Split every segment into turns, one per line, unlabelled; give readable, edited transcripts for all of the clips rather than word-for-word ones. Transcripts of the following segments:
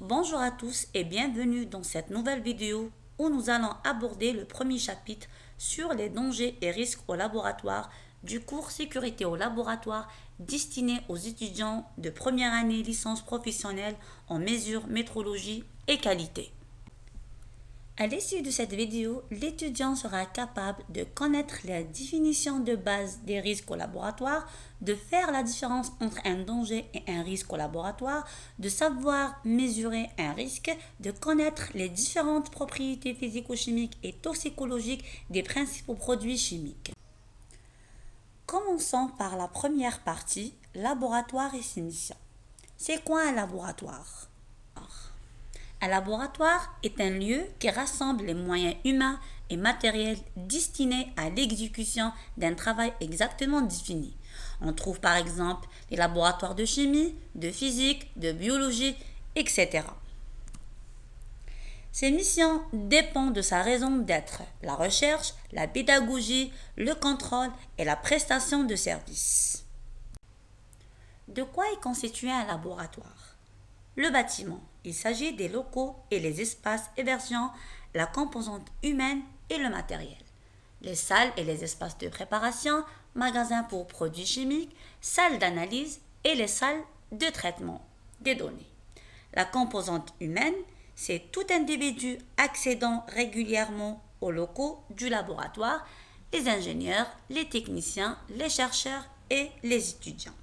Bonjour à tous et bienvenue dans cette nouvelle vidéo où nous allons aborder le premier chapitre sur les dangers et risques au laboratoire du cours Sécurité au laboratoire destiné aux étudiants de première année licence professionnelle en mesures, métrologie et qualité. À l'issue de cette vidéo, l'étudiant sera capable de connaître la définition de base des risques au laboratoire, de faire la différence entre un danger et un risque au laboratoire, de savoir mesurer un risque, de connaître les différentes propriétés physico-chimiques et toxicologiques des principaux produits chimiques. Commençons par la première partie, laboratoire et ses missions. C'est quoi un laboratoire ? Un laboratoire est un lieu qui rassemble les moyens humains et matériels destinés à l'exécution d'un travail exactement défini. On trouve par exemple les laboratoires de chimie, de physique, de biologie, etc. Ses missions dépendent de sa raison d'être, la recherche, la pédagogie, le contrôle et la prestation de services. De quoi est constitué un laboratoire ? Le bâtiment. Il s'agit des locaux et les espaces hébergeant la composante humaine et le matériel. Les salles et les espaces de préparation, magasins pour produits chimiques, salles d'analyse et les salles de traitement des données. La composante humaine, c'est tout individu accédant régulièrement aux locaux du laboratoire, les ingénieurs, les techniciens, les chercheurs et les étudiants.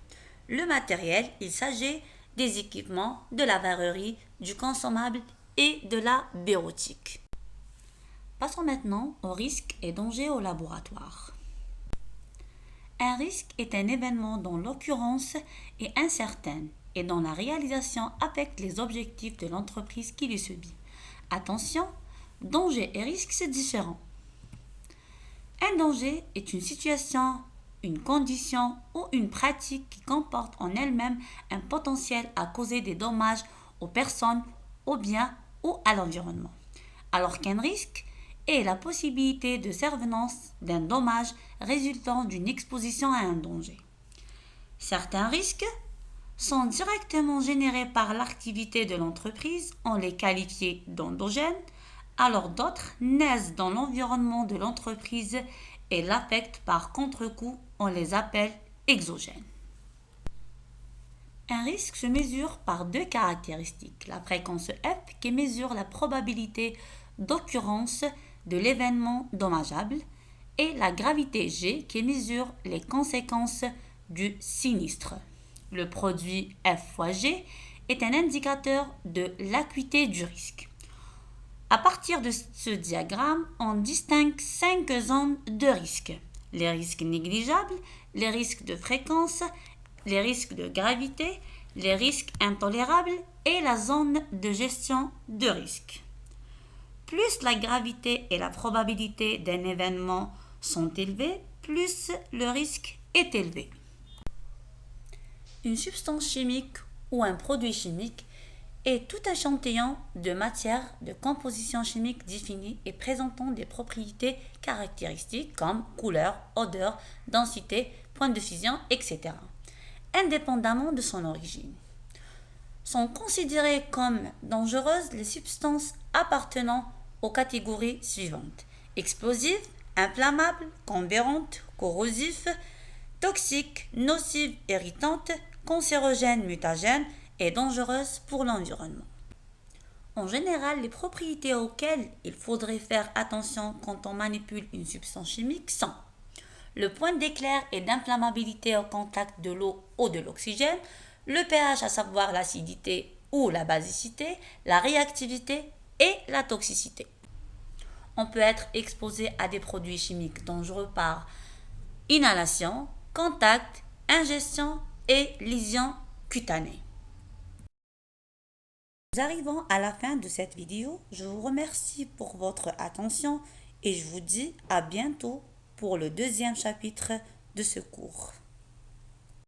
Le matériel, il s'agit des équipements, de la verrerie, du consommable et de la bureautique. Passons maintenant aux risques et dangers au laboratoire. Un risque est un événement dont l'occurrence est incertaine et dont la réalisation affecte les objectifs de l'entreprise qui les subit. Attention, danger et risque, c'est différent. Un danger est une situation, une condition ou une pratique qui comporte en elle-même un potentiel à causer des dommages aux personnes, aux biens ou à l'environnement. Alors qu'un risque est la possibilité de survenance d'un dommage résultant d'une exposition à un danger. Certains risques sont directement générés par l'activité de l'entreprise, on les qualifie d'endogènes, alors d'autres naissent dans l'environnement de l'entreprise et l'affectent par contre-coup, on les appelle exogènes. Un risque se mesure par deux caractéristiques, la fréquence F qui mesure la probabilité d'occurrence de l'événement dommageable et la gravité G qui mesure les conséquences du sinistre. Le produit F fois G est un indicateur de l'acuité du risque. À partir de ce diagramme, on distingue 5 zones de risque. Les risques négligeables, les risques de fréquence, les risques de gravité, les risques intolérables et la zone de gestion de risque. Plus la gravité et la probabilité d'un événement sont élevées, plus le risque est élevé. Une substance chimique ou un produit chimique est tout échantillon de matière de composition chimique définie et présentant des propriétés caractéristiques comme couleur, odeur, densité, point de fusion, etc., indépendamment de son origine. Sont considérées comme dangereuses les substances appartenant aux catégories suivantes: explosives, inflammables, combérantes, corrosives, toxiques, nocives, irritantes, cancérogènes, mutagènes et dangereuses pour l'environnement. En général, les propriétés auxquelles il faudrait faire attention quand on manipule une substance chimique sont le point d'éclair et d'inflammabilité au contact de l'eau ou de l'oxygène, le pH, à savoir l'acidité ou la basicité, la réactivité et la toxicité. On peut être exposé à des produits chimiques dangereux par inhalation, contact, ingestion et lésion cutanée. Nous arrivons à la fin de cette vidéo. Je vous remercie pour votre attention et je vous dis à bientôt pour le deuxième chapitre de ce cours.